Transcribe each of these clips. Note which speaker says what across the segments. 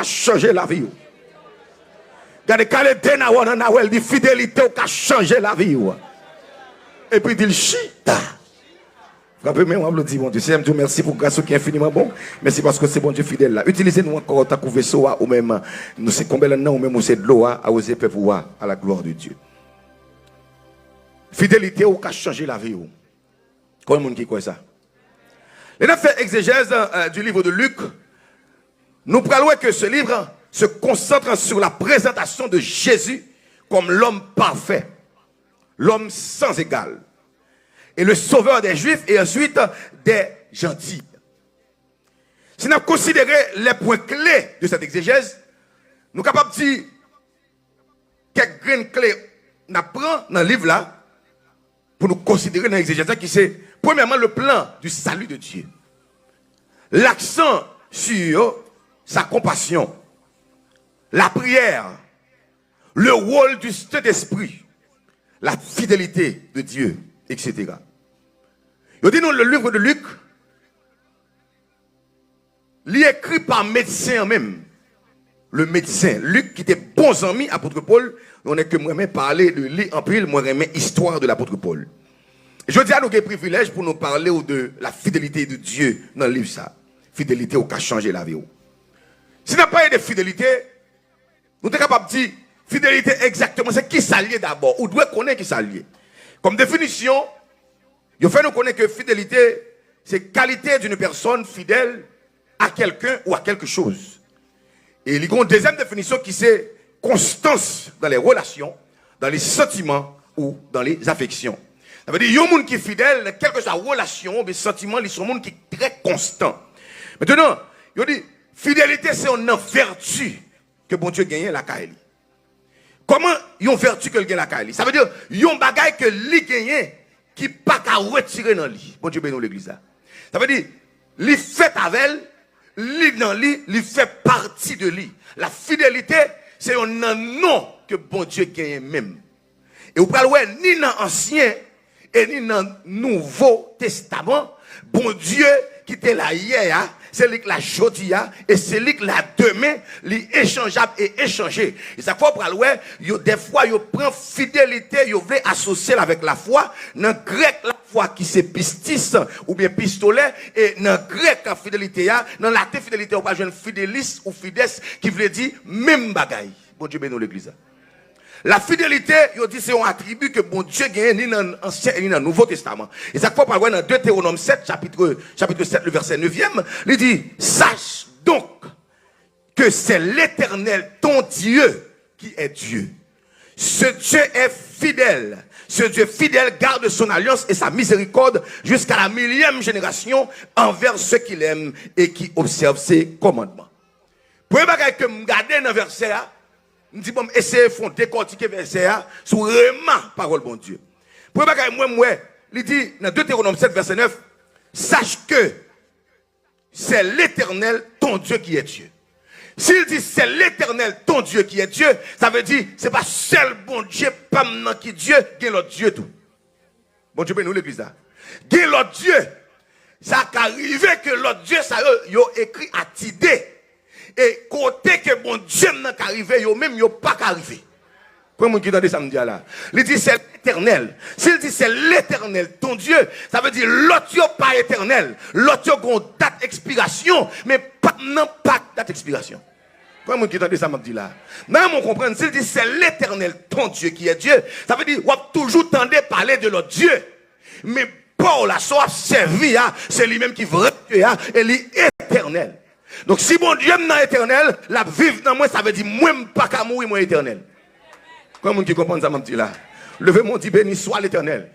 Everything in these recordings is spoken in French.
Speaker 1: a changé la vie. Regardez, quand les dénaouan en dit fidélité qui a changé la vie. Et puis il dit chita. Frappez-moi, on applaudit, mon Dieu. Seigneur, Dieu, merci pour grâce qui est infiniment bon. Merci parce que c'est bon Dieu fidèle là. Utilisez-nous encore tant que vaisseau ou même, nous c'est combien de temps ou même c'est de l'eau à oser pouvoir à la gloire de Dieu. Fidélité ou qu'a changé la vie. Comment monde qui croit ça? Les avons fait exégèse du livre de Luc. Nous parlons que ce livre se concentre sur la présentation de Jésus comme l'homme parfait, l'homme sans égal, et le sauveur des Juifs et ensuite des gentils. Si nous considérons les points clés de cette exégèse, nous sommes capables de dire quelques graines clés nous prenons dans le livre là pour nous considérer dans l'exégèse qui c'est premièrement le plan du salut de Dieu. L'accent sur sa compassion, la prière, le rôle du Saint-Esprit, la fidélité de Dieu, etc. Il dit dans le livre de Luc, il est écrit par médecin même. Le médecin, Luc, qui était bon ami à l'apôtre Paul, on est que moi-même parler de lui en pile, moi j'aime histoire de l'apôtre Paul. Je dis à nous quel privilège pour nous parler de la fidélité de Dieu dans le livre ça. Fidélité au cas changer la vie. Si n'a pas de fidélité, nous sommes capables de dire fidélité exactement, c'est qui s'allie d'abord, ou doit connaître qui s'allie. Comme définition, il faut nous connaître que fidélité, c'est qualité d'une personne fidèle à quelqu'un ou à quelque chose. Et il y a une deuxième définition qui c'est constance dans les relations, dans les sentiments ou dans les affections. Ça veut dire, il y a un monde qui est fidèle, quelle que soit la relation, les sentiments, il y a un monde qui est très constant. Maintenant, il dit, fidélité, c'est une vertu que bon Dieu gagne la Kaili. Comment il y a une vertu que gagne la Kaili? Ça veut dire, il y a un bagage que lui gagne qui n'est pas qu'à retirer dans lui. Bon Dieu bénit l'église. Ça veut dire, lui fait avec elle, lui dans lui, lui fait partie de lui. La fidélité, c'est un nom que bon Dieu gagne même. Et vous parlez ni dans l'Ancien et ni dans le Nouveau Testament, bon Dieu qui était là hier, c'est lui qui l'a jodi et c'est lui qui l'a demain, l'échangeable et échangé. Et ça fois des fois il prend fidélité, il veut associer avec la foi. Dans grec la foi qui c'est pistis ou bien pistolet et dans grec la fidélité dans la fidélité on pas jeune fidélis ou fides qui veut dire même bagaille. Bon Dieu bénisse l'église. La fidélité, il dit c'est un attribut que bon Dieu gagne ni dans l'Ancien ni dans le Nouveau Testament. Et ça fois par dans Deutéronome 7 chapitre 7 le verset 9e, il dit sache donc que c'est l'Éternel ton Dieu qui est Dieu. Ce Dieu est fidèle. Ce Dieu fidèle garde son alliance et sa miséricorde jusqu'à la 1000e génération envers ceux qu'il aime et qui observent ses commandements. Premier bagage que me garder dans le verset je dis bon, essayez de décortiquer verset sur vraiment parole bon Dieu. Pour moi, il dit dans Deutéronome 7 verset 9, sache que c'est l'Éternel ton Dieu qui est Dieu. S'il dit c'est l'Éternel ton Dieu qui est Dieu, ça veut dire c'est pas seul bon Dieu, pas maintenant qui Dieu, il y a l'autre Dieu tout. Bon Dieu, nous l'église là. Il y a l'autre Dieu. Ça arrive que l'autre Dieu, ça y a écrit à Tidé. Et côté que bon Dieu n'a pas arrivé, yo même yo pas arrivé. Comment qui entend ça me dit là? Il dit c'est l'Éternel. S'il dit c'est l'Éternel, ton Dieu, ça veut dire l'autre yo pas éternel. L'autre yo gon date expiration, mais pas non pas date expiration. Comment qui entend ça me dit là? Non, on comprend. S'il dit c'est l'Éternel, ton Dieu qui est Dieu, ça veut dire on toujours tendez parler de l'autre Dieu. Mais Paul a soit servi, c'est lui-même qui vrai Dieu et lui éternel. Donc si mon Dieu est éternel, la vivre dans moi, ça veut dire moi pas qu'à mourir moi éternel. Comment qui comprend ça m'a dit là? Levez mon dit béni soit l'éternel.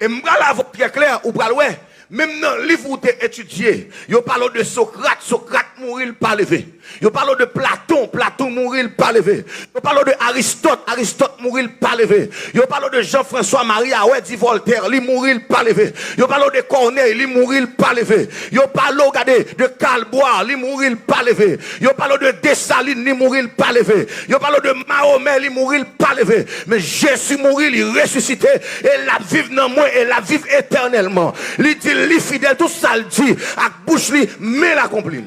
Speaker 1: Et m'bral la voix très clair ou bral ouais, même dans le livre où tu étudié, yo parle de Socrate, Socrate mourir pas levé. Yo parle de Platon, Platon mourir pas levé. Yo parle de Aristote, Aristote mourir pas levé. Yo parle de Jean-François Marie ouais dit Voltaire, lui mourir pas levé. Yo parle de Corneille, lui mourir pas levé. Yo parle regardez de Calbois, lui mourir pas levé. Yo parle de Dessalines, lui mourir pas levé. Yo parle de Mahomet, lui mourir pas levé. Mais Jésus mourir, il ressuscité et la vivre dans moi et la vivre éternellement. Il dit li fidèle tout ça le dit à bouche li mais l'accomplit.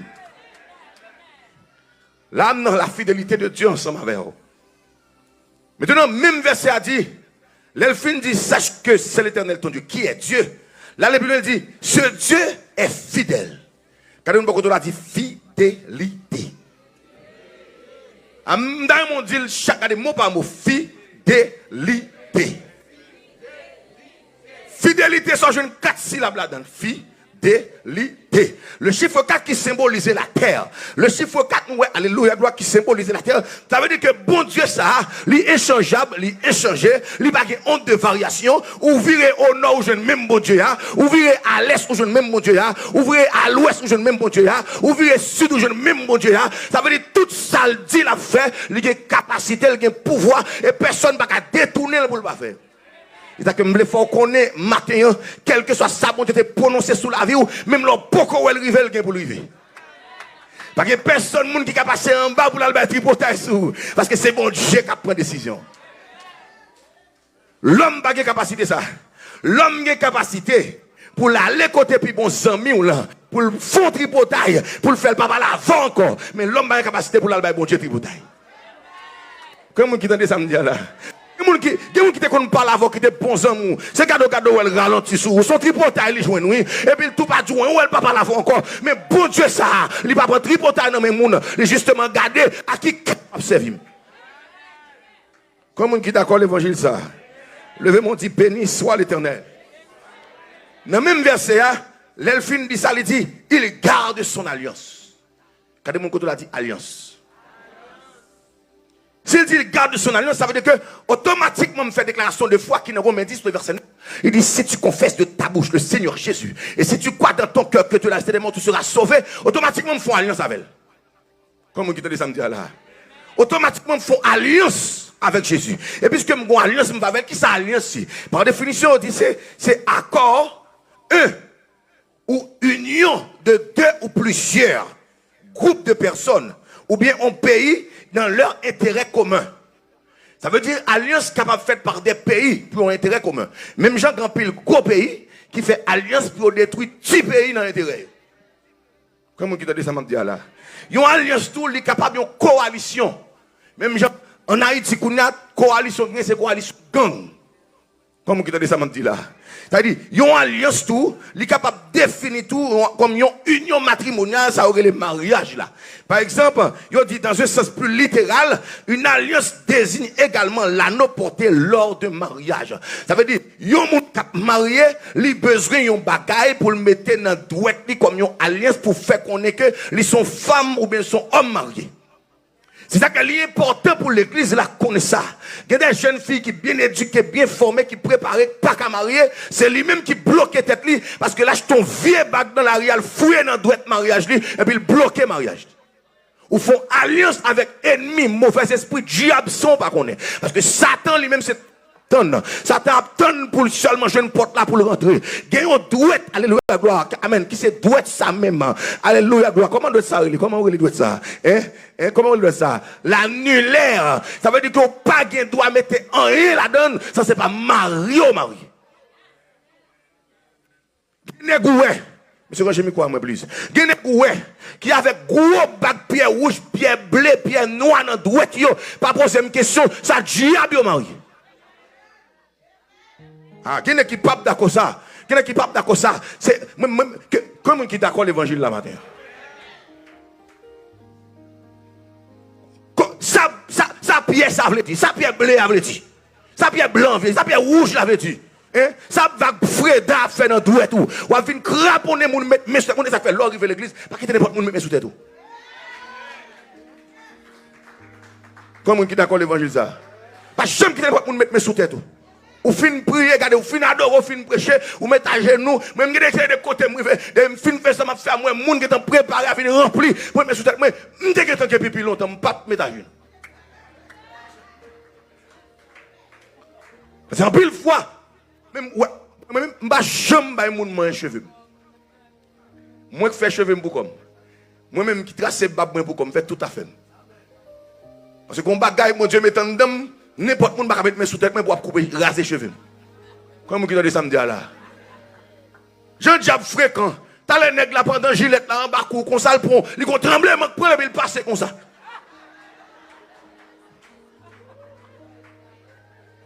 Speaker 1: Là, dans la fidélité de Dieu ensemble avec vous. Maintenant, même verset a dit, l'elfine dit, sache que c'est l'Éternel ton Dieu, qui est Dieu. Là, l'Église dit, ce Dieu est fidèle. Quand on a dit fidélité. Dans mon dit, chaque mot par mot, fidélité. Fidélité, ça je 4 syllabes là-dedans. Fidélité. Le chiffre 4 qui symbolisait la terre. Le chiffre 4, ouais, alléluia, gloire, qui symbolisait la terre. Ça veut dire que bon Dieu, ça, l'inchangeable, l'inchangé, il pas de honte de variation. Ouvrez au nord où je ne même bon Dieu, ouvrez à l'est où je ne même bon Dieu, ouvrez à l'ouest où je ne même bon Dieu, ouvrez au sud où je ne même bon Dieu. Ça veut dire tout ça, le dit, l'a fait, il a capacité, il a pouvoir, et personne ne va détourner pour le faire. Il a que me faut connaître matin, quel que soit ça, bon Dieu te prononcé sous la vie, ou même le poko ou elle rive, pour lui. Parce que personne monde qui a passé en bas pour aller tripoter sous. Parce que c'est bon Dieu qui a pris décision. L'homme n'a pas de capacité ça. L'homme a capacité pour aller côté puis bon ami ou là, pour le fond tripotaille, pour le faire pas l'avant encore. Mais l'homme n'a pas de capacité pour aller bon Dieu tripotaille. Comment qui entend ça me dire là? Il y a des gens qui te parlent avant, qui te bons amours. C'est cadeau, elle ralentit sur son tripotaille, il joue, et puis tout pas joint, ou elle pas parler avant encore. Mais bon Dieu, ça, il va pas tripotaille dans mes mouns, il justement garder à qui observe. Comment qui d'accord l'évangile ça? Levez mon dit, béni soit l'Éternel. Dans le même verset, l'elfine dit ça, il dit, il garde son alliance. Quand mon côté l'a dit alliance. S'il dit il garde son alliance, ça veut dire que automatiquement me fait déclaration de foi qui ne Romains 10, le verset 9. Il dit si tu confesses de ta bouche le Seigneur Jésus, et si tu crois dans ton cœur que tu l'as tellement tu seras sauvé, automatiquement me font alliance avec elle. Comme on dit samedi là. Automatiquement me font alliance avec Jésus. Et puisque me font alliance, me va avec qui ça alliance? Par définition, on dit c'est accord, ou union de deux ou plusieurs groupes de personnes, ou bien un pays dans leur intérêt commun. Ça veut dire alliance capable faite par des pays pour un intérêt commun. Même Jean Grand Pile, gros pays, qui fait alliance pour détruire 10 pays dans l'intérêt. Comment qui t'a dit ça, m'a là? Ils ont alliance tout, ils sont capables d'une coalition. Même Jean, en Haïti, coalition, c'est coalition gang. Comment qui t'a dit ça, m'a dit là? C'est-à-dire, ils ont alliance tout, ils sont capables de définir tout comme une union matrimoniale, ça aurait le mariage là. Par exemple, ils ont dit dans un sens plus littéral, une alliance désigne également l'anneau porté lors de mariage. Ça veut dire, ils ont marié, ils ont besoin d'un bagaille pour le mettre dans le douette comme une alliance pour faire connaître que ils sont femmes ou bien sont hommes mariés. C'est ça qui est important pour l'église, la connaît ça. Il y a des jeunes filles qui sont bien éduquées, bien formées, qui préparées, pas qu'à marier. C'est lui-même qui bloque tête li, parce que là, je ton vieux bac dans la riale, fouillé dans le douette mariage li, et puis il bloque mariage. Ou font alliance avec ennemis, mauvais esprit, diable son pas qu'on est. Parce que Satan lui-même c'est Satan attend pour seulement jouer une porte là pour le rentrer. Gagne un douette, alléluia, gloire. Amen. Qui c'est douette ça même? Alléluia, gloire. Comment doit ça? Comment on doit ça? Comment on doit ça? L'annulaire. Ça veut dire qu'on pas doit mettre en rien là-dedans. Ça c'est pas mari au mari. Négoué. Monsieur Roger, je quoi moi plus. Négoué. Qui avec gros bac pierre rouge, pierre bleu, pierre noir dans douette yo. Pas poser une question. Ça diable au mari. Ah, qui n'est qui pape d'accord ça? Qui n'est qui pape d'accord ça? C'est comment qui d'accord l'évangile la matin? Ça pierre ça veut dire, ça pierre bleu veut dire. Ça pierre blanc veut dire, ça pierre rouge veut dire. Hein? Ça va freda faire dans douette tout. Ou va venir craponner mon mettre mais ça fait l'or arriver l'église, pas quitter n'importe mon mettre sous tête tout. Comment qui d'accord l'évangile ça? Pas jamais quitter n'importe mon mettre sous tête tout. Ou fin prier, regardez, ou fin adorer, ou fin prêcher, ou mettre à genoux, même qui de côté, de fin faire ça, m'a fait à moi, moun qui est préparé à venir remplir, pour mettre sous tête, moi, m'te que tant que pipi longtemps, m'pas mettre à genoux. C'est en pile fois, même, ouais, même, m'pas jamais bay moun man cheveux. Moi qui fais cheveux pour comme. Moi-même qui trace bab pour comme, fait tout à fait. Parce que qu'on bagaille, mon Dieu, mettant dedans, n'importe qui ne peut pas mettre mes sous-têtes pour couper, raser les cheveux. Comment vous avez samedi là? Jean Diable fréquent. T'as les nègres là pendant gilet là en bas, comme ça le prend. Ils vont trembler, mais prendre il passe comme ça.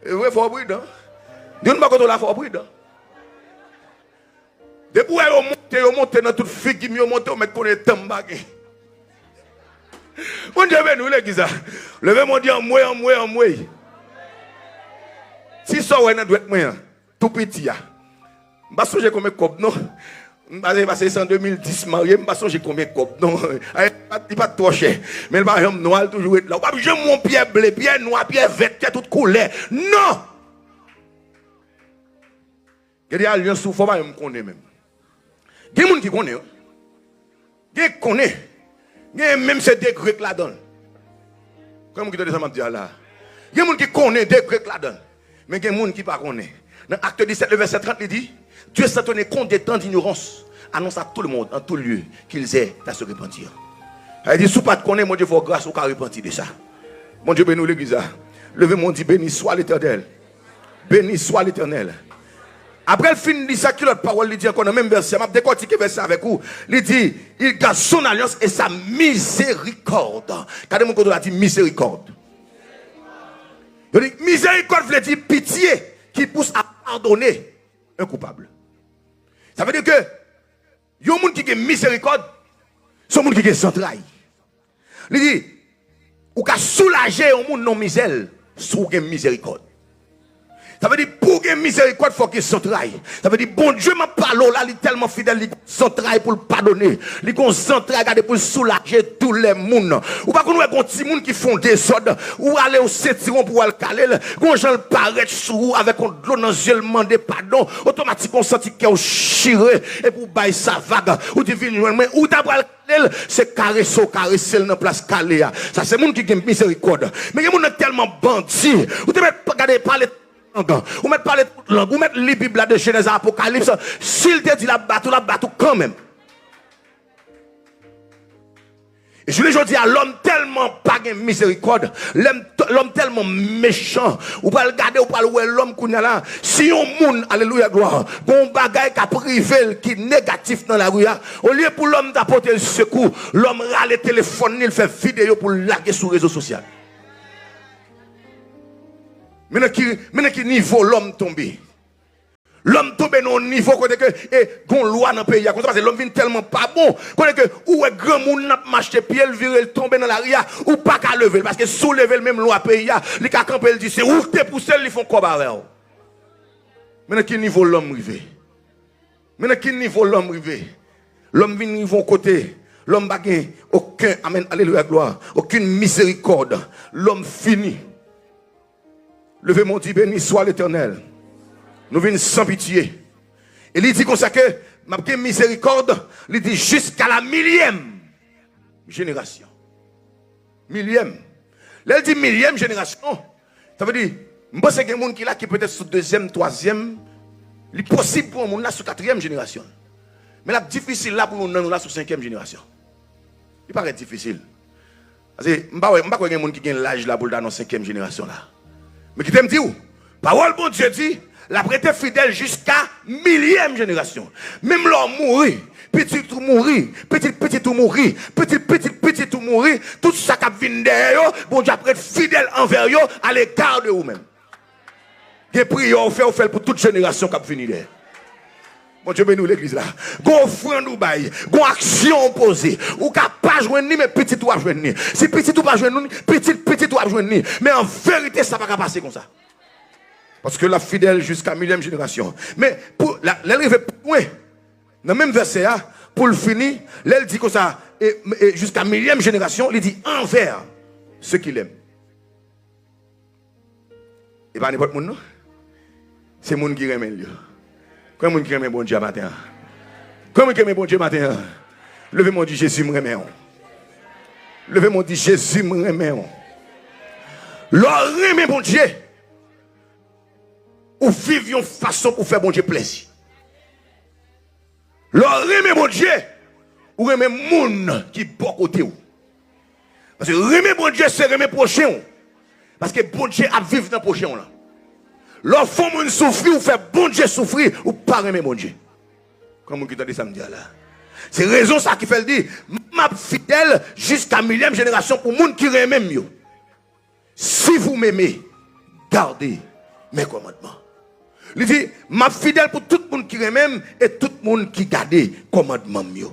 Speaker 1: Oui, il faut prudent. Dieu ne va pas contrôler, il faut prudent. Depuis vous montez dans toute fille qui vous monte, vous mettez qu'on est tambagé. Mon Dieu, nous, l'église. Levez mon Dieu en moi. Si ça, vous doit être moi, tout petit. Je ne sais pas combien de copes, non. Parce que c'est en 2010, marié, je ne sais pas combien de copes, non. Il n'est pas trop cher. Mais le barème noir, toujours là. Je n'ai mon pied bleu, pied noir, pied vert, pied toute couleur. Non! Il y a des alliances, il ne faut pas me connaître même. Il y a des gens qui connaissent. Il y a des gens qui connaissent. Il y a même ces degrés que la donne. Comme vous dites, ça là. Il y a des gens qui connaissent des degrés que la donne. Mais il y a des gens qui ne connaissent pas. Dans Acte 17, le verset 30, il dit Dieu s'est tenu compte des temps d'ignorance, annonce à tout le monde, en tout lieu, qu'ils aient à se repentir. Il dit, si vous ne connaissez pas, mon Dieu, faut grâce au cas repentir de ça. Mon Dieu, bénis l'église. Levez mon Dieu, béni soit l'Éternel. Béni soit l'Éternel. Après le fin de ça, qui l'autre parole, il dit encore dans le même verset, je vais décortiquer verset avec vous. Il dit, il garde son alliance et sa miséricorde. Quand mon côté, il dit miséricorde. Il dit, miséricorde veut dire pitié qui pousse à pardonner un coupable. Ça veut dire que, il y a un monde qui a miséricorde, c'est un monde qui a centraille. Il dit, ou qu'à soulager un monde non misère, sous une miséricorde. Ça veut dire, pour qu'il y ait miséricorde, il faut qu'il y ait centraille. Ça veut dire, bon Dieu m'a parlé là, il est tellement fidèle, il centraille pour le pardonner. Il est centraille pour soulager tous les monde. Ou pas qu'on ait un petit monde qui font des ordres, ou aller au sétiron pour aller caler, quand gens paraissent sous avec un de l'eau dans les yeux, demander pardon, automatiquement on sentit qu'il y a chiré, et pour bailler sa vague, ou divine, ou d'après c'est caresser dans la place calée. Ça c'est le monde qui a miséricorde. Mais il y a des gens tellement bandits, ou te mettre regarder parler ou mettre parler toute langue, ou mettre les Bibles de Genèse à Apocalypse, s'il te dit la battu quand même. Et je le dis à l'homme tellement pas de miséricorde, l'homme tellement méchant, ou pas le garder, ou pas le voir l'homme qu'on a là. Si on monde, alléluia, gloire, bon bagay qui a privé, qui est négatif dans la rue, au lieu pour l'homme d'apporter le secours, l'homme râle le téléphone, il fait vidéo pour laguer sur les réseaux sociaux. Maintenant, qui niveau l'homme tombé? L'homme tombé dans un niveau côté que gon loi dans le pays parce que l'homme vient tellement pas bon côté que ou est grand monde n'a marché pied le virer tomber dans la ria ou pas qu'à lever parce que soulever le même loi pays il ka camper il dit c'est où te pousser ils font quoi barre. Maintenant qui niveau l'homme rivé? Maintenant qui niveau l'homme rivé? L'homme vient niveau côté l'homme pas aucun amen alléluia gloire aucune miséricorde l'homme fini. Levez mon Dieu, béni soit l'Éternel. Nous venons sans pitié. Et il dit comme ça que, ma miséricorde, il dit jusqu'à la 1000e génération. 1000e. Là, il dit 1000e génération. Ça veut dire, je pense qu'il y a des gens qui là qui peut être sous 2e, 3e. Il est possible pour un monde là sous 4e génération. Mais là, difficile là pour nous là sous 5e génération. Il paraît difficile. Parce que, je ne sais pas qu'il y a des gens qui ont l'âge là pour dans 5e génération là. Mais qui t'aime dire où? Parole bon Dieu dit, la prêté fidèle jusqu'à 1000e génération. Même l'homme mourir, petit tout mourir, petit tout mourir, petit tout mourir, tout ça qui vient derrière, bon Dieu prête fidèle envers eux à l'égard de vous-même. Des prières fait pour toute génération qui vient derrière. Bon Dieu bénis l'église là. Gon offrande ou bail, gon action opposée. Ou ka pas joindre ni mais petit ou pas joindre ni. Si petit ou pas joindre ni, petit ou pas joindre ni. Mais en vérité ça va pas passer comme ça. Parce que la fidèle jusqu'à 1000e génération. Mais pour l'arriver plus loin dans le même verset là, pour le finir, elle dit comme ça et jusqu'à 1000e génération, il dit envers ceux qu'il aime. Et pas n'importe monde non. C'est monde qui aime Dieu. Comment vous aimez bon Dieu matin? Comment vous aimez bon Dieu matin? Levez mon Dieu, Jésus me remet. Levez mon Dieu, Jésus me remet. Leur remet bon Dieu. Ou vivre une façon pour faire bon Dieu plaisir. Leur remet bon Dieu. Ou remet monde qui est bon côté. Parce que remet bon Dieu, c'est remet prochain. Parce que bon Dieu a vivre dans le prochain. Leur font moun souffrir ou fait bon Dieu souffrir ou pas aimer mon Dieu. Comme on dit ça me dit là. C'est raison ça qui fait le dire m'a fidèle jusqu'à 1000e génération pour moun qui aime mieux. Si vous m'aimez, gardez mes commandements. Il dit, m'a fidèle pour tout le monde qui remème et tout le monde qui garde commandement mieux.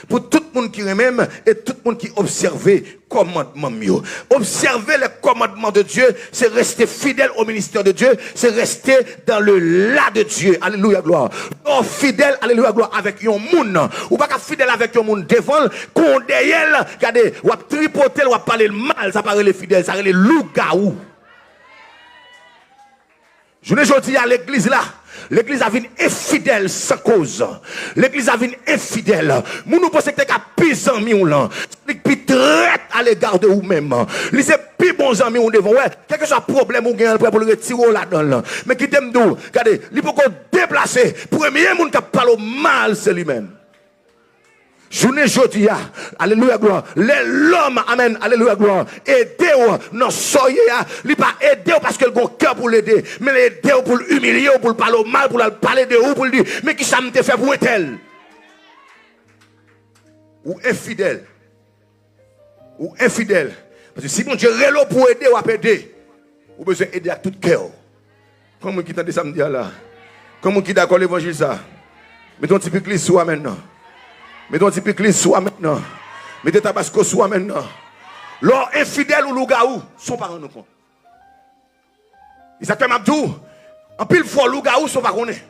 Speaker 1: Pour tout le monde qui remème et tout le monde qui observe commandement mieux. Observer les commandements de Dieu, c'est rester fidèle au ministère de Dieu, c'est rester dans le là de Dieu. Alléluia, gloire. Non, fidèle, alléluia, gloire, avec un monde. Ou pas fidèle avec un monde devant, qu'on derrière, regardez, ou à tripoter, ou à parler mal, ça paraît les fidèles, ça paraît les loups-gaou. Je ne dis à l'église là. L'église a vu infidèle sans cause. L'église a vu infidèle. Nous pensons que tu as pis amis ou là. Puis traite à l'égard de vous-même. Les plus bons amis ou devant. Ouais, quel que soit le problème ou gain pour le retirer là-dedans. Mais qui t'aime d'où? Regardez, il faut qu'on déplace. Premier monde qui parle mal, c'est lui-même. Je ne dis pas, alléluia gloire, l'homme, amen, alléluia gloire, aidez-vous, non, soyez, il n'est pas aidé parce qu'il a un cœur pour l'aider, mais l'aider pour l'humilier, pour le parler mal, pour le parler de vous, pour lui dire, mais qui ça me fait pour elle? Ou infidèle. Ou infidèle. Parce que si mon Dieu est pour aider ou à aider, vous avez besoin d'aider à tout cœur. Comment qui t'a dit ça me dit là? Comment qui d'accord l'évangile ça? Mettons un petit peu de soi maintenant. Mettons un petit peu de soi maintenant. Mettez tabasco soi maintenant. L'or infidèle ou loup-gaou sont pas rendus compte. Ils s'appellent Mabdou. En pile fois loup-gaou sont pas connus.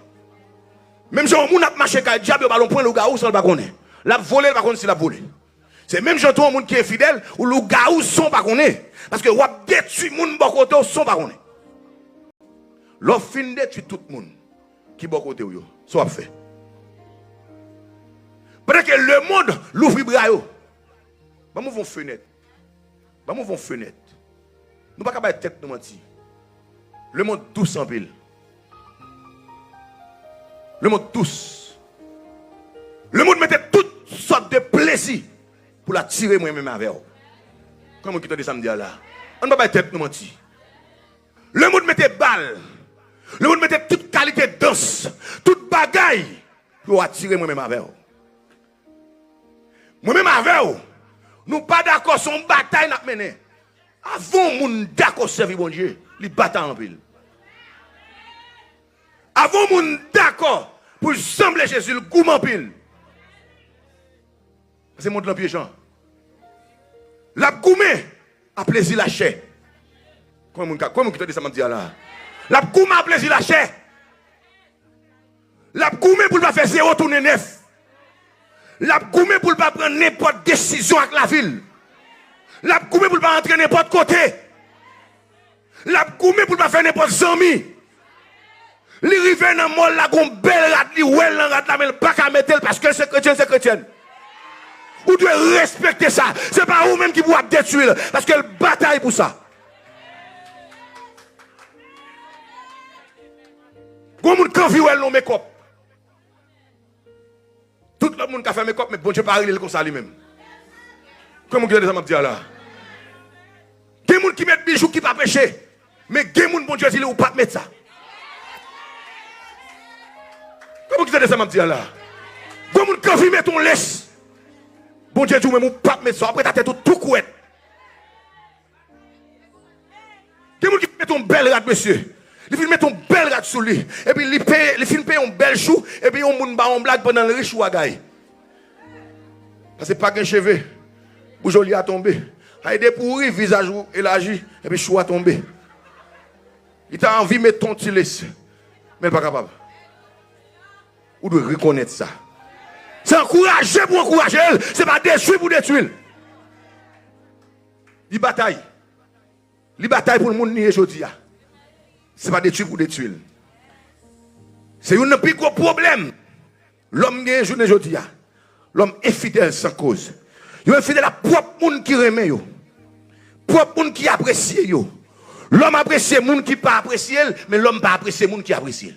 Speaker 1: Même si on a marché avec le diable, ballon point loup-gaou sont pas connus. La volée, par contre, c'est la volée. C'est même si on monde qui est fidèle ou loup-gaou sont pas connus. Parce que on détruit moun bon côté sont pas connus. L'or fin détruit tout le monde qui bon côté yo. Soit fait. Parce que le monde l'ouvre brayo. Bah nous vont fenêtre. Bah nous vont fenêtre. Nous pas capable tête nous mentir. Le monde tous en pile. Le monde tous. Le monde mettait toutes sortes de plaisir pour la tirer moi-même avec vous. Comment qui t'a dit samedi là? On ne va pas tête nous mentir. Le monde mettait balle. Le monde mettait toute qualité de danse, toute bagaille pour attirer moi-même avec vous. Moi-même avec vous, nous pas d'accord sur une bataille n'a mené. Avant moun d'accord servir bon Dieu, les bataille en pile. Avant moun d'accord pour sembler Jésus le goût en pile. C'est mon pied Jean. La goumé a plaisir la chair. Comment qui te dit ça m'a dit là? La goumé a plaisir la chair. La goumé pour ne pas faire zéro tourner neuf. La goumé pour ne pas prendre n'importe décision avec la ville. La goumé pour ne pas entrer n'importe côté. La goumé pour ne pas faire n'importe ami. Li rive dans mol la gon belle rat li wel nan rat la mais pas qu'à mettre parce que c'est chrétien. Vous devez respecter ça. C'est pas vous même qui vous détruire parce que le bataille pour ça. Gon moun kan viwel non make-up. Tout le monde qui a fait make-up mais bon Dieu pas arriver comme ça lui-même. Comment vous avez ça m'a dit là? Des moun qui mettent bijoux qui pas péché. Mais des moun bon Dieu dit ou pas mettre ça. Comment vous avez ça m'a dit là? Des moun qui vient mettre ton laisse. Bon Dieu dit ou même ou pas mettre ça après ta tête tout couette. Des moun qui met ton bel rat monsieur. Il filme ton bel rat sous lui. Et puis il filme un bel chou. Et puis on moun ba on blague pendant le riche ou à gaille. Parce que pas qu'un cheveu. Bouge a tombé. Il est pourri, visage élargi. Et puis chou a tombé. Il t'a envie de mettre ton tiles. Mais il n'est pas capable. Vous devez reconnaître ça. C'est encourager pour encourager. Ce n'est pas détruire pour détruire. Il bataille. Il bataille pour le monde ni aujourd'hui. Ce n'est pas détruire pour détruire. C'est un plus gros problème. L'homme n'est pas aujourd'hui. L'homme est fidèle sans cause. Il est fidèle à propre monde qui remet. Propre monde qui apprécie. L'homme apprécie monde qui pas apprécié, mais l'homme pas apprécie monde qui apprécie.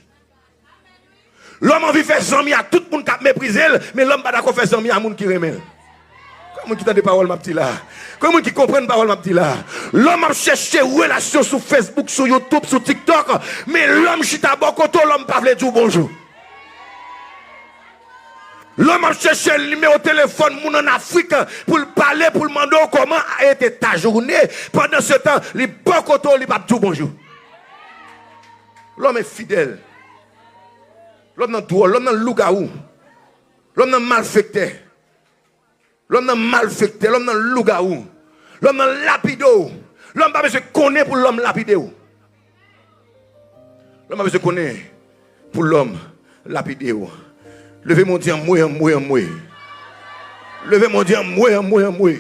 Speaker 1: L'homme a envie de faire zami à tout le monde qui a méprisé, mais l'homme pas d'accord faire zami à monde qui remet. Comment qui t'a des paroles, ma petite là? Comment qui comprend les paroles, ma petite là? L'homme a cherché relation sur Facebook, sur YouTube, sur TikTok, mais l'homme chita bokoto, l'homme pas veut dire bonjour. L'homme a cherché le numéro de téléphone moun en Afrique pour le parler, pour le demander comment a été ta journée. Pendant ce temps, les bokoto, les pas dire bonjour. L'homme est fidèle. L'homme est drôle, l'homme est loup-garou. L'homme est malfecté. L'homme est malfecté, l'homme est loup-garou. L'homme est lapido. L'homme pas besoin de connaître pour l'homme lapidé. L'homme a besoin de connaître pour l'homme lapidé. Levez mon Dieu, moi. Levez mon Dieu, moi.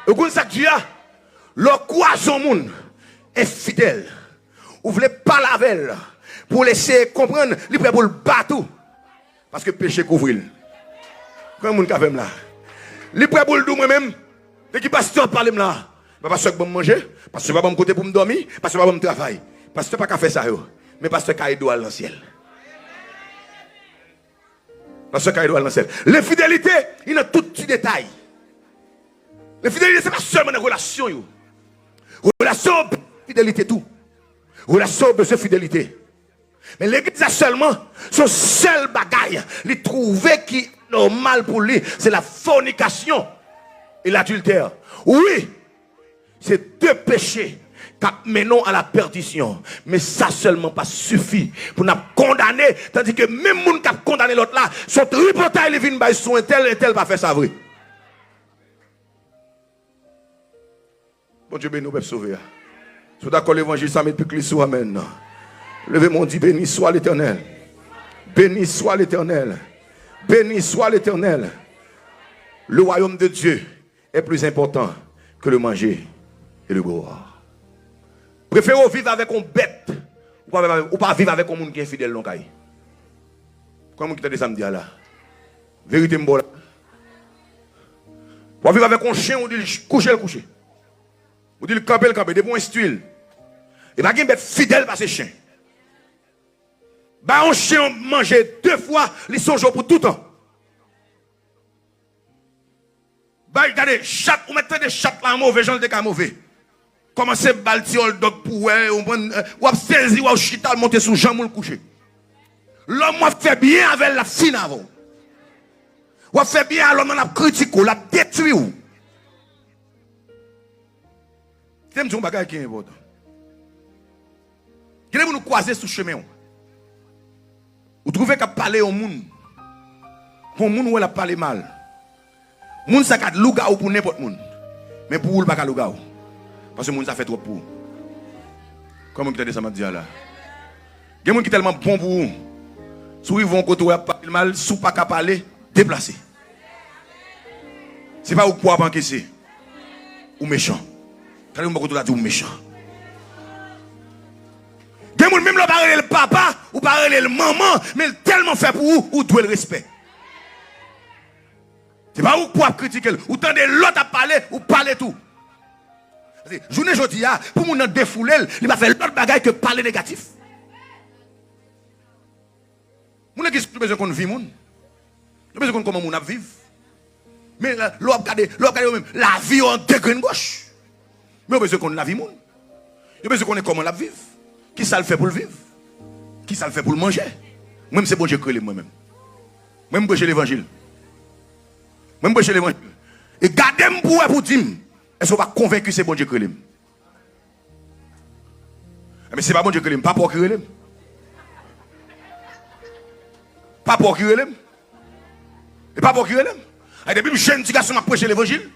Speaker 1: Et comme ça, Dieu, le croissant monde est fidèle. Vous voulez pas laver pour laisser comprendre, il est prêt pour le battre. Parce que péché couvre. Comment mon café là? Il est prêt pour le dire moi-même. Dès qu'il passe temps parler là. Parce que je vais manger, parce que je vais me côté pour me dormir, parce que je vais me travailler. Parce que je ne pas faire ça. Mais parce que je vais dans le ciel. Parce que je vais dans le ciel. L'infidélité, il y a tout petit détail. L'infidélité, ce n'est pas seulement une relation. Relation, fidélité, tout. Relation, besoin de fidélité. Mais l'église a seulement son seul bagaille. Il trouvait qui est normal pour lui. C'est la fornication et l'adultère. Oui, c'est deux péchés qui mènent à la perdition. Mais ça seulement pas suffit pour nous condamner. Tandis que même les gens qui ont condamné l'autre là, sont reportés, ils viennent son tel et tel va faire ça vrai. Bon Dieu, béni, nous peut sauver. Si vous d'accord l'évangile, ça met plus que l'histoire maintenant. Levez mon Dieu, béni soit l'Éternel. Béni soit l'Éternel. Béni soit l'Éternel. Le royaume de Dieu est plus important que le manger et le boire. Préférez vivre avec une bête ou pas vivre avec un monde qui est fidèle. Comment qui t'a dit ça me dit là? Vérité m'bola. Ou vivre avec un chien ou dit coucher le coucher. Ou dit le camper, des bons stuiles. Et pas une bête fidèle par ses chiens. Bah un chien manger 2 fois, ils sont jours pour tout le temps. Bah regardez, chat, ou mettez des chats là mauvais, gens de cas mauvais. Commencez baltiol dog pour ou saisi ou chital monter sous jambe le coucher. L'homme a fait bien avec la fine avant. Ou a fait bien l'homme a critiqué, l'a détruit. C'est un bagage qui est important. Qu'est-ce que nous croiser sur le chemin? Vous trouvez qu'à parler au monde, pour le monde où elle a parlé mal. Le monde ça a louga pour n'importe monde. Mais pour vous, il n'y a pas louga. Parce que le monde ça fait trop pour vous. Comment vous avez dit ça m'a dit là? Il y a des gens qui sont tellement bons pour vous. Si ils vont côté où il parler mal, si vous pas qu'à parler, déplacez. Ce n'est pas vous pouvez encaisser. Ou méchant. Quand vous m'avez dit ou méchant. Même le parler le papa ou parler le maman, mais tellement fait pour vous, ou doit le respect. C'est pas vous pour critiquer, ou tendez l'autre à parler, ou parler tout. Journée aujourd'hui, pour nous défouler, il va faire l'autre bagaille que parler négatif. Nous avons besoin qu'on vive, nous avons besoin comment nous vivons. Mais l'autre même, la vie en degré gauche. Mais nous avons besoin qu'on la vive, nous avons besoin qu'on ait comment la vivre. Qui ça le fait pour le vivre? Qui ça le fait pour le manger? Moi-même, c'est bon Dieu créé moi-même. Moi-même, je l'évangile. Moi-même, je l'évangile. Et gardez-moi pour dire, est-ce qu'on va convaincre que c'est bon Dieu créé? Mais c'est pas bon Dieu créé, pas pour créer. Pas pour créer. Et pas pour créer. Et depuis que je suis jeune, je prêcher l'évangile.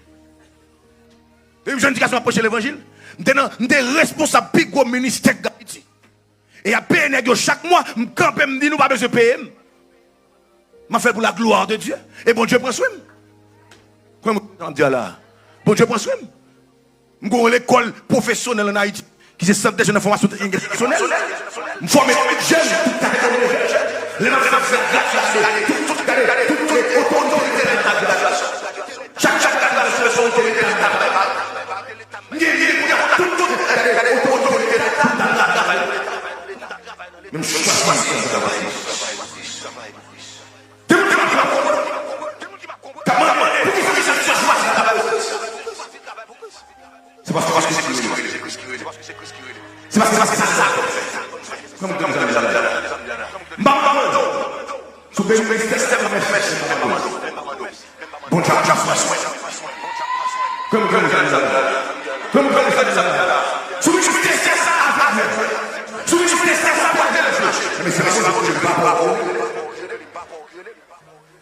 Speaker 1: Depuis que je suis jeune, je prêcher l'évangile. Je suis responsable du gros ministère d'Haïti. Et à payer chaque mois, je campe et me dit nous pas besoin de payer. Je fais pour la gloire de Dieu. Et bon Dieu prend soin. Comment on dit là? Bon Dieu prend soin. Je suis à l'école professionnelle en Haïti, qui se centre de jeunes formations professionnelles. Je forme des jeunes, les gens qui font chaque même chose. C'est parce que c'est c'est parce que ça. Comme ça. Bon Dieu, comme ça.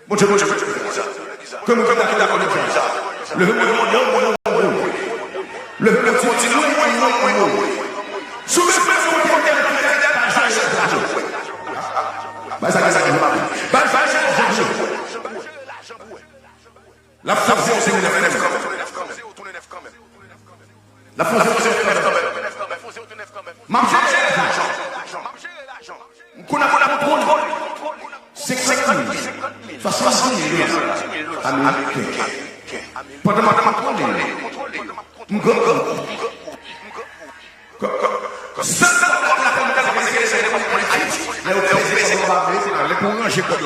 Speaker 1: Bon Dieu, comme vous êtes d'accord avec ça. Levez-moi, levez-moi, la France, c'est une la France, c'est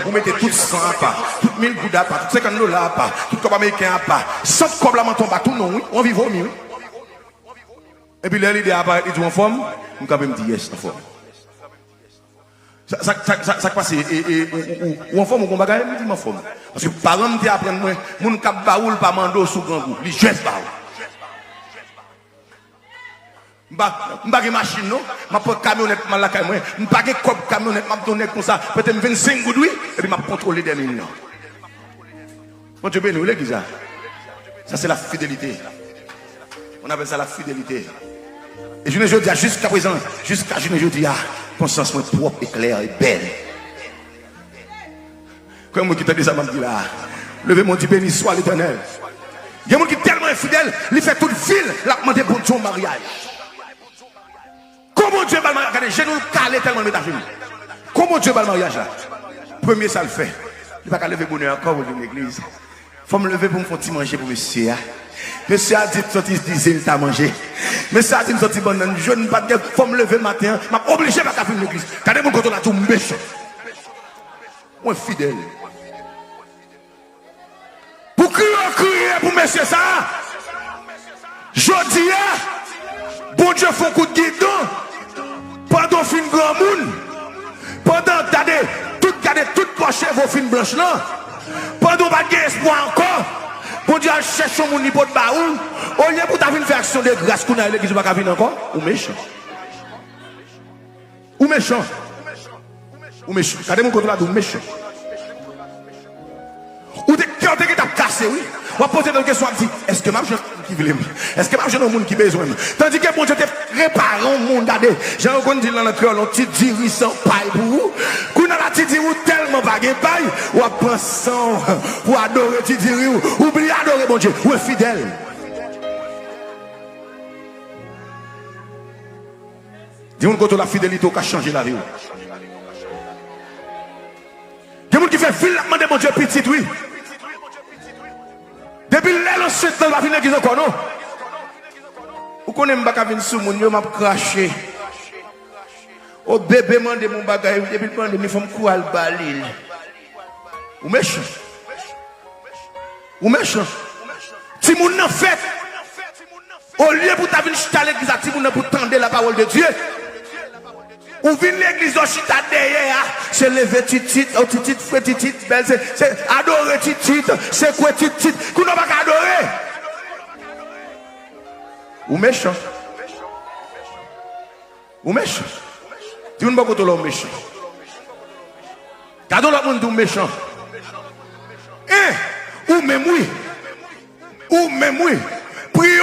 Speaker 1: vous mettez tout 100 à part, tout 1000 gouttes à part, tout 50 dollars à part, tout comme américain à part, 100 comme la menton tout non, oui, on vit au mieux. Et puis là, l'idée apparaît, il dit en forme, on peut même dire yes, en forme. Ça passe, ou en forme, ou en bagaille, il dit en forme. Parce que par exemple, après moi, mon cap baoul par mando sous grand goût, les jeunes baoul. M'pas machine non, m'a pas camionnette mal la caille moi, m'pas cop camionnette m'a donné comme ça, peut-être 25 gouttes oui, et puis m'a contrôler des millions. Bon Dieu béni, l'église. Ça c'est la fidélité. On appelle ça la fidélité. Et je ne dis jusqu'à présent, jusqu'à je ne dis conscience moi propre et claire et belle. Comme moi qui te dis ça m'a dit là, levez mon Dieu béni soit l'Éternel. Il y a des gens qui sont tellement infidèles, il fait toute ville, la demander pour ton mariage. Comment Dieu va le mariage? Regardez, je nous calé tellement métaphysique. Comment Dieu va le mariage là? Premier, ça le fait. Il ne va pas lever bonheur encore dans l'église. Il faut me lever pour me faire manger pour monsieur. Monsieur a dit que il t'a mangé. Monsieur a dit que je ne pas dire, il faut me lever le matin. Je suis obligé de faire l'église. Regardez mon côté là, tout méchant. Moi, fidèle. Pour crier pour monsieur ça. Je dis, bon Dieu, faut coup de guidon. Pendant fin grand monde, pendant toute poche vos fins blanches là, pendant pas d'espoir encore, bon Dieu cherche mon niveau de baou, au lieu pour ta venir faire action de grâce qu'on a l'église pas venir encore, ou méchant. Ou méchant. Ou méchant. Regardez mon côté là, ou méchant. Ou des cœurs qui t'a cassé, oui. On va poser une question, on dit, est-ce que ma jeune qui veut est-ce que ma jeune monde qui a besoin? Tandis que bon Dieu te prépare un monde, regardez. J'ai encore dit dans le cœur, on te dit sans paille pour vous. Qu'on a la petite ou tellement pas de paille, ou à penser, ou adorer ti dire, oublie adorer bon Dieu, ou est fidèle. Dis-moi que la fidélité qui a changé la vie. Dis-moi qui fait fil, demander bon Dieu petit, oui. Depuis là, ensuite, on va venir l'église encore, non? Vous connaissez pas venir sous mon, je m'a craché. Au bébé m'a demandé mon bagage, depuis le pandémie, il faut me courir le balil. Ou méchant? Ou méchant? Si mon en fait, au lieu pour t'avoir chita l'église, si mon pour tendre la parole de Dieu, ou vient l'église au chita derrière, c'est lever titit, au titit, fouet titit, belle, c'est adorer titit, c'est quoi titit, qu'on n'a pas qu'à adorer. Ou méchant. Ou méchant. Tu ne peux pas l'homme méchant. Quand on a un monde méchant. Ou même oui. Ou même oui. Priez.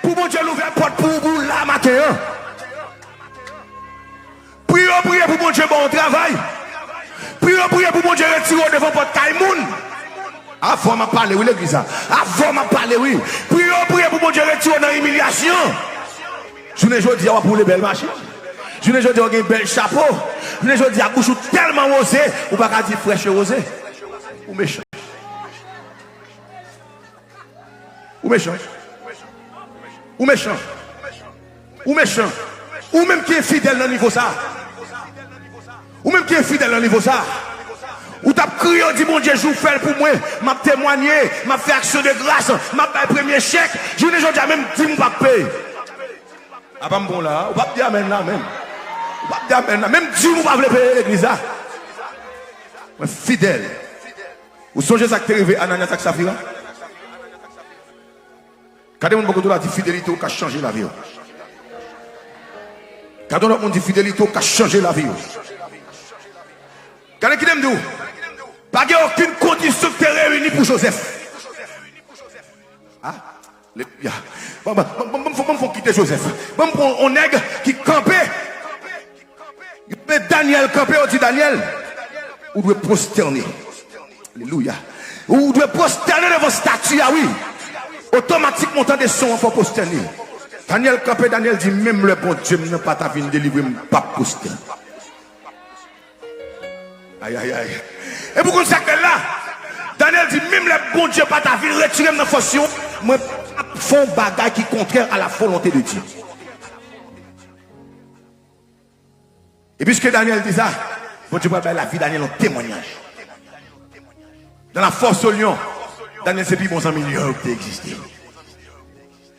Speaker 1: Pour mon Dieu l'ouvrir porte pour vous là matin. Priez pour mon Dieu bon travail. Priez pour mon Dieu retirer devant votre taille-moun. Avant de parler, oui, l'église. Avant de parler, oui. Priez pour mon Dieu retirer dans l'humiliation. Je ne dis pas pour les belles machines. Je ne dis pas pour les belles chapeaux. Je ne dis pas pour bouche tellement rosé. Ou pas dire fraîche rosé. Ou méchant. Ou méchant. Ou méchant. Ou méchant. Ou même qui est fidèle dans le niveau ça. Ou même qui est fidèle dans le niveau ça. Ou t'as crié, dit mon Dieu, je vous fais pour moi, m'a témoigné, m'a fait action de grâce, m'a fait premier chèque. Je ne dis même dit mon pas payer. Ah pas bon là, ou pas dire amen là même. Ou pas dire amen là, même Dieu nous pas payer l'église là. Fidèle. Vous songez ça qui est arrivé à Ananias et Saphira? Quand on beaucoup de la fidélité qui a changé la vie. Quand on dit fidélité qui a changé la vie. Quand on dit Pas aucune condition qui est réunie pour Joseph. Ah, alléluia. Faut quitter Joseph. On nègre qui campait. Daniel campé, on dit Daniel. Ou doit prosterner. Alléluia. Ou doit prosterner devant statue, ah oui. Automatiquement, tant des sons, il faut prosterner. Daniel campé, Daniel dit, même le bon Dieu n'a pas ta vie de délivrer, pas prosterner. Aïe, aïe, aïe. Et pourquoi ça que là, Daniel dit, même le bon Dieu pas ta vie, retirez ma fonction, moi, font bagage qui est contraire à la volonté de Dieu. Et puisque Daniel dit ça, bon Dieu va faire la vie de Daniel en témoignage. Dans la force au lion, Daniel c'est plus bon ami lion qui existé.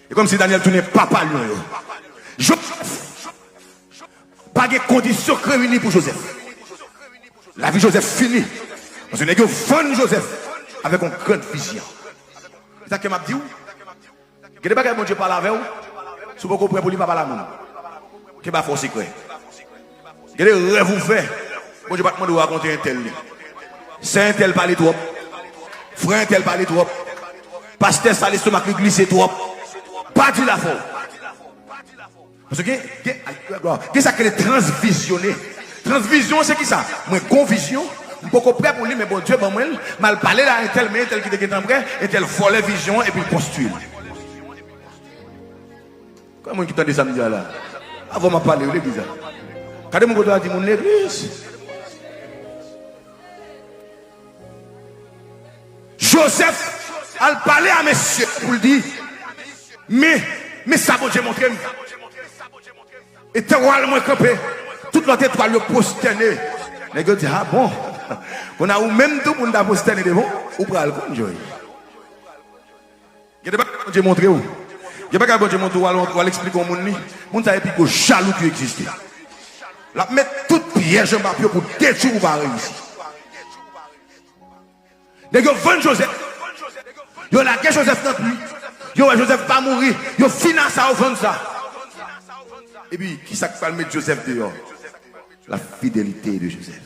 Speaker 1: Et comme si Daniel tournait papa lion. Joseph, pas de conditions réunies pour Joseph. La vie de Joseph finie. Parce que nous avons Joseph avec une grande vision. C'est ça que m'a dit. Que des bagages mon Dieu parle avec vous. Si vous comprenez pour lui pas parler à monde. Que pas faux secret. Que des rêves vous fait. Bon Dieu pas demander de raconter un tel. Saint tel parler trop. Frère tel parler trop. Pasteur ça l'estomac glissé trop. Pas dit la faute. Parce que qu'est-ce ça que les transvisionnés. Transvision c'est qui ça? Moi convision. Je ne suis pas prêt pour lui, mais bon Dieu, bon, moi, mal parler là, un tel qui était prêt, et tel folle vision, et puis construire. Comment qui t'a dit ça, là? Avant de parler, l'église. Quand mon côté dit mon église. Joseph a parlé à monsieur pour lui dire, mais ça, bon Dieu, montré. Et t'es roi, moi, campé. Toute notre étoile, le prosterné. Les gars disent, ah bon. On a ou même tout pour nous poster des bons ou pour le conjoint. Il y a des choses que je montre où. Il y a des choses que je montre où on va l'expliquer au monde. On savait plus que jaloux qui existe. La mettre toute piège en papier pour détruire ou pas réussir. Dès que 20 Joseph, il y a la guerre Joseph non plus. Il y a Joseph pas mourir. Il y a finance à vendre ça. Et puis, qui ça qui mettre Joseph dehors? La fidélité de Joseph.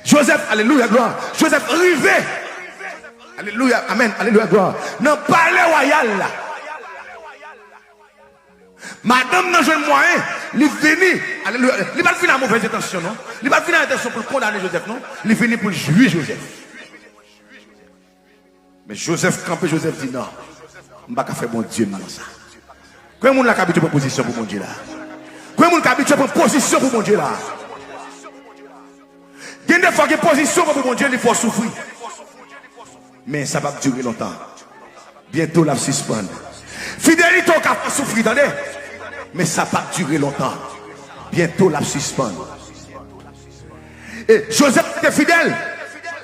Speaker 1: Joseph, alléluia, gloire. Joseph arrivé. Alléluia, amen, alléluia, gloire. Dans le palais royal là. Madame n'a pas moyen, il venu. Alléluia. Il va pas finir à mauvaise intention, non? Il va pas finir à intention pour condamner Joseph, non? Il venu pour juger Joseph. Mais Joseph, quand Joseph dit non, je ne vais pas faire mon Dieu dans ça. Comment on a habitué pour position pour mon Dieu là? Comment on a habitué pour position pour mon Dieu là? Il y a des fois que position pour mon Dieu, il faut souffrir. Mais ça va durer longtemps. Bientôt la suspendre. Fidélité au cas souffrir, attendez. Mais ça va durer longtemps. Bientôt la suspendre. Et Joseph était fidèle.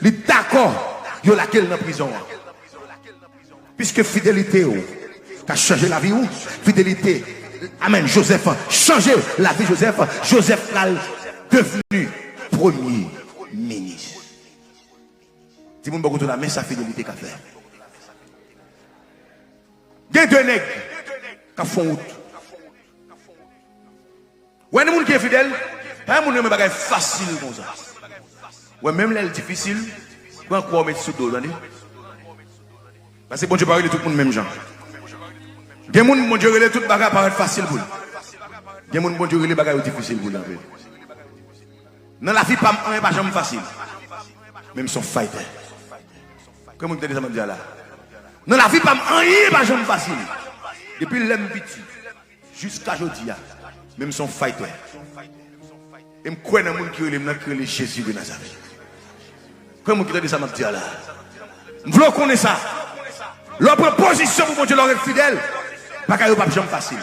Speaker 1: Il est d'accord. Il y a laquelle dans la prison. Puisque fidélité a changé la vie. Fidélité. Amen. Joseph a changé la vie. Joseph est devenu premier ministre. Si vous me dites, mais sa fidélité qu'a fait. Il y a deux nègres qui font route. Ouais, les gens qui sont fidèles, les gens qui sont facile comme ça. Ouais, même là, c'est difficile. Vous pouvez encore mettre sous dos, parce que bon Dieu parle de tout le monde même genre. Il y a des gens qui ont tout le bagage paraît facile pour eux. Il y a des gens qui ont tout le bagage difficile pour eux. Dans la vie, pas jamais facile. Même son fighter. Comment vous avez dit ça là? Dans la vie, pas jamais facile. Depuis l'homme petit jusqu'à aujourd'hui, même son fighter. Et je crois dans le monde qui est Jésus de Nazareth. Comment vous avez dit ça là? Je veux connaître ça. Leur proposition pour mon Dieu, leur être fidèle, pas qu'elle pas jamais facile.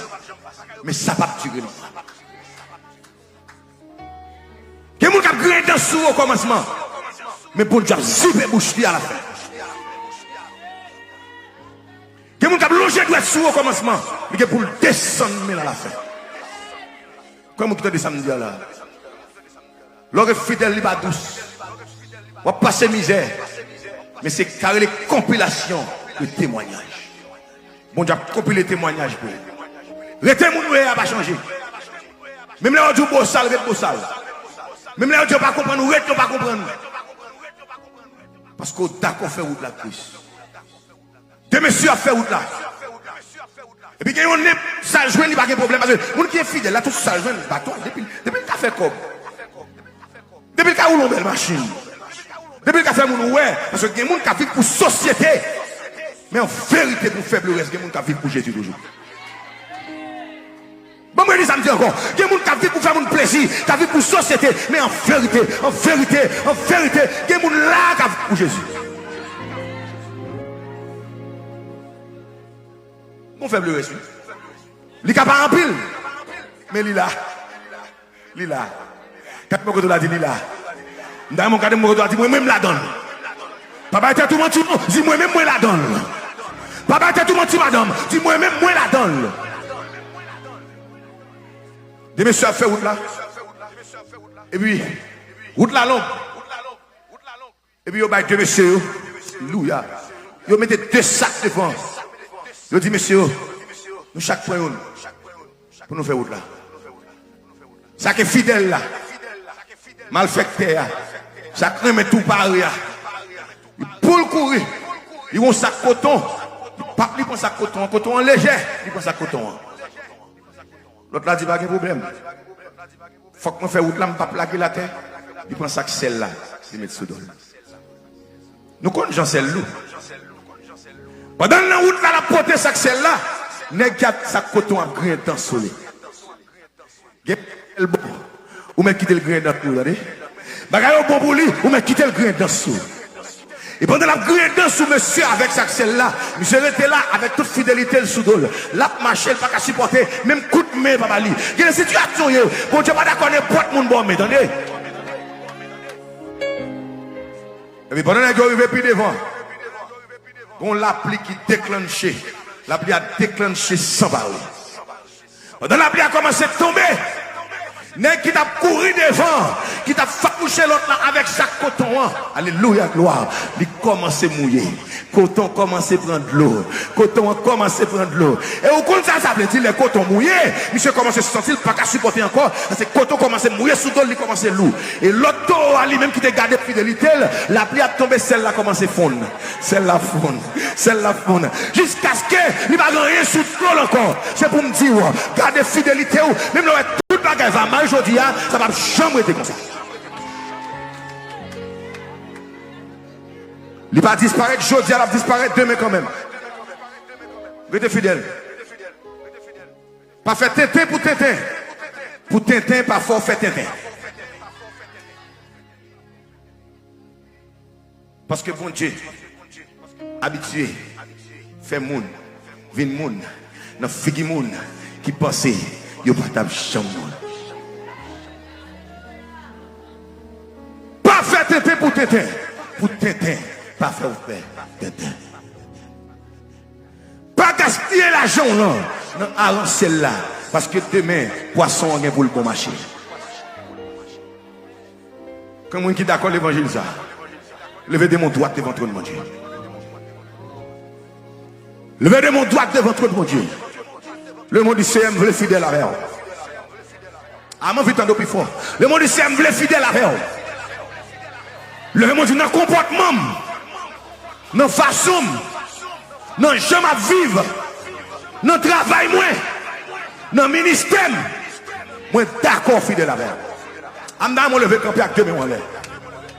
Speaker 1: Mais ça va pas durer. Que mon cap gré dans sous au commencement. Mais pour Dieu, zipper bouche à la fin. Que mon cap loger doit sous au commencement, mais pour descendre à la fin. Comment vous avez samedi là? Leur être fidèle, il va douce. On va passer misère. Mais c'est carré les compilations de témoignages. Bon Dieu a compilé les témoignages pour vous. Le témoignage n'a pas changé. Même là, on dit beau sale, beau sale. Même là, tu ne pas comprendre, ou tu ne pas comprendre. Parce qu'on d'accord fait route la Christ. Deux messieurs a fait route là. Et puis, on est ça joint, il n'y a pas de problème. Parce que les gens qui est fidèle, là, tout ça joint, bâton, depuis le café comme. Depuis le cas où l'on belle machine. Depuis le café, mon ouais. Parce que les gens qui vivent pour société. Mais en vérité, pour faible reste, les gens qui vivent pour Jésus toujours. Bon, moi, je dis ça me dit encore. Il y a des gens qui vivent pour faire mon plaisir, qui vivent pour société. Mais en vérité, il y a des gens là qui vivent pour Jésus. Mon faible reste. Il n'est pas en pile. Mais il est là. Il est là. Quand mon côté l'a dit, il est là. Dans mon cas, mon côté l'a dit, moi-même la donne. Papa était tout menti, dis moi-même, moi la donne. Papa était tout menti, madame, dis moi-même, moi la donne. Des messieurs a fait route là. Et puis, route là longue. Et puis, il y a deux messieurs. Alléluia. Ils mettent deux sacs devant. Ils disent, messieurs, nous chaque point pour nous faire route là. Ça qui est fidèle là. Malfecteur. Ça crème tout pareil. Pour le courir. Ils ont un sac coton. Ils prennent un sac coton. Coton léger. Ils prennent un sac coton. L'autre là dit pas de problème. Faut que je fasse route là, je ne pas plaquer la terre. Il prend sac sel là, il met sous l'eau. Nous connaissons sel là. Pendant la route là, la portée sac sel là, nèg a sac coton à grain dans soleil. Ou met quitter le grain dans tout, regardez. Bagaille au bon pour lui, ou met quitter le grain dans sous. Et pendant la grain dans sous monsieur avec sac sel là, monsieur était là avec toute fidélité le sous-dol. La marché pas qu'à supporter même coup de main papa li. Il y a des situations yo, bon Dieu pas d'accord n'importe monde bon mais attendez. Et puis pendant que arrivé puis devant. On l'appli qui déclenché. L'appli a déclenché sans parler. Pendant l'appli a commencé à tomber. Nèg qui t'a couru devant, qui t'a facouché l'autre là avec sac coton. Alléluia, gloire. Il commence à mouiller. Coton commence à prendre de l'eau. Coton commence à prendre de l'eau. Et au compte ça veut dire les cotons mouillés. Monsieur commence à se sentir pas qu'à supporter encore. Parce que coton commence à mouiller sous l'eau, il commence à lourd. Et l'autre lui-même qui t'a gardé fidélité, la pluie a tombé, celle-là commence à fondre. Celle-là fondre. Celle-là fondre. Jusqu'à ce que il va rien sous l'eau encore. C'est pour me dire, gardez fidélité ou même tout bagage va mal aujourd'hui, ça va jamais être comme ça. Il va disparaître aujourd'hui, il va disparaître demain quand même. Restez fidèle. Pas faire Tintin pour Tintin. Pour Tintin, pas fort faire Tintin. Parce que bon Dieu, habitué, fait moun, vin moun, dans figi moun, qui pense, yo pas table chambre. Pas faire Tintin pour Tintin. Pour Tintin, pas faire Tintin. Pas gaspiller l'argent là, dans arancelle là. Parce que demain, poisson on est pour le bon marché. Comme on qui d'accord l'évangile ça. Levez de mon droit devant ton mon Dieu. Levez de mon droit devant ton mon Dieu. Le monde du CM veut fidèle avec vous. Ah, moi, vite en plus fort. Le monde du CM veut fidèle avec vous. Le monde dit dans comportement, dans façon, dans jamais à vivre, dans travail, dans ministère, moi, d'accord fidèle avec vous. Je vais lever camper avec deux mains en l'air.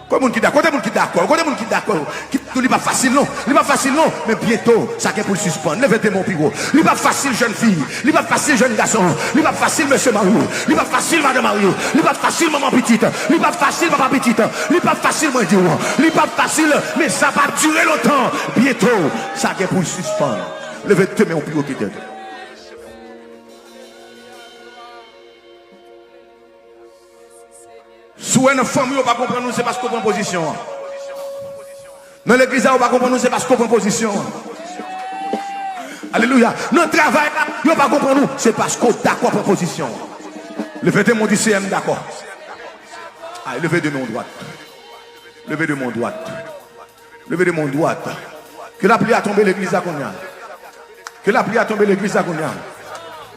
Speaker 1: Côté qui d'accord, côté qui d'accord, côté qui d'accord. Il n'est pas facile non, il n'est pas facile non, mais bientôt ça qui est pour le suspendre. Levez mon piro. Il n'est pas facile jeune fille, il n'est pas facile jeune garçon, il n'est pas facile monsieur Mario, il n'est pas facile madame Mario, il n'est pas facile maman petite, il n'est pas facile papa petite, il n'est pas facile moi dire, il n'est pas facile, mais ça va durer longtemps. Bientôt ça qui est pour le suspendre. Levez mon piro qui t'aide. Si une famille, on ne va pas comprendre, c'est parce qu'on prend position. Dans l'église, on ne va pas comprendre, c'est parce qu'on prend position. Alléluia. Dans le travail, on ne va pas comprendre, c'est parce qu'on est d'accord pour position. Levez de mon DCM d'accord. Levez de mon droite. Levez de mon droite. Levez de mon droite. Que la pluie a tombé l'église à Konya. Que la pluie a tombé l'église à Konya.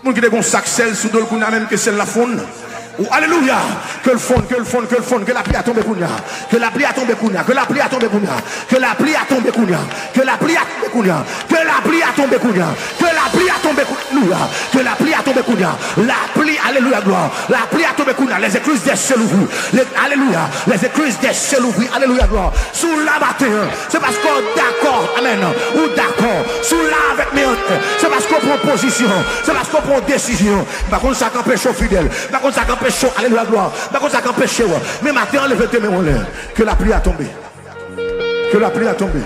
Speaker 1: Moun qui a un sac sel sous le Konya même que c'est la faune. Alléluia. Que le fond, que le fond, que le fond, que la pluie a tombé Kounia. Que la pluie a tombé Kounia. Que la pluie a tombé Kounia. Que la pluie a tombé Kounia. Que la pluie a tombé Kounia. Que la pluie a tombé Kounia. Que la pluie a tombé Kounia. Que la pluie a tombé Kounia. La pluie, alléluia, gloire. La pluie a tombé Kounia. Les écluses des cieux ouvrent. Alléluia. Les écluses des cieux ouvrent. Alléluia, gloire. Sous la matin. C'est parce qu'on est d'accord. Amen. Ou d'accord. Sous la avec mes. C'est parce qu'on prend position. C'est parce qu'on prend décision. Par contre, ça empêche aux fidèles. Par contre, ça empêche. Alléluia, gloire. Par contre, ça empêche. Mais maintenant, levez tes mains en l'air. Que la pluie a tombé. Que la pluie a tombé.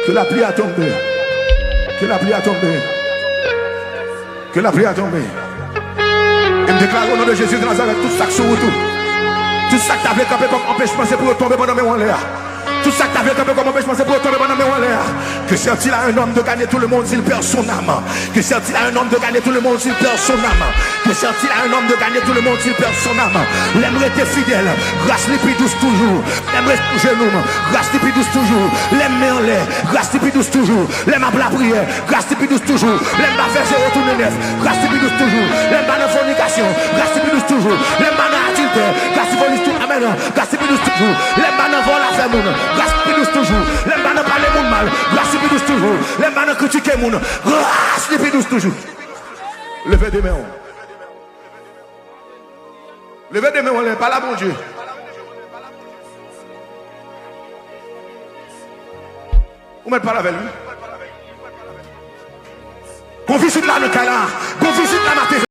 Speaker 1: Que la pluie a tombé. Que la pluie a tombé. Que la pluie a tombé. Et me déclare au nom de Jésus de Nazareth tout ça que sur tout. Tout ça que tu avais campé comme empêchement, c'est pour tomber pendant mes en l'air. Tout ça que tu avais campé comme empêchement, c'est pour tomber pendant mes en l'air. Que sert-il à un homme de gagner tout le monde s'il perd son âme? Que sert-il à un homme de gagner tout le monde s'il perd son âme? Que sert-il à un homme de gagner tout le monde s'il perd son âme? L'aimerait être fidèle, grâce les plus douce toujours. L'aimerait être genou, grâce les plus douce toujours. L'aimer en l'air, grâce les plus douce toujours. L'aime à la prière, grâce les plus douce toujours. L'aime à faire ses retours de neuf, grâce les plus douce toujours. L'aime à la fornication, grâce les plus douce toujours. L'aime à la adultère, grâce les plus douce toujours. Amen, grâce les plus douce toujours. L'aime à la vol à faire moun, grâce les plus douce toujours. L'aime à la parler moun mal, grâce les plus douce toujours. L'aime à la critiquer moun, grâce les plus douce toujours. Levez des mains. Levez des mains, on n'est pas là, bon Dieu. Vous mettez pas là avec lui. Qu'on visite là, le cas là. Qu'on visite là,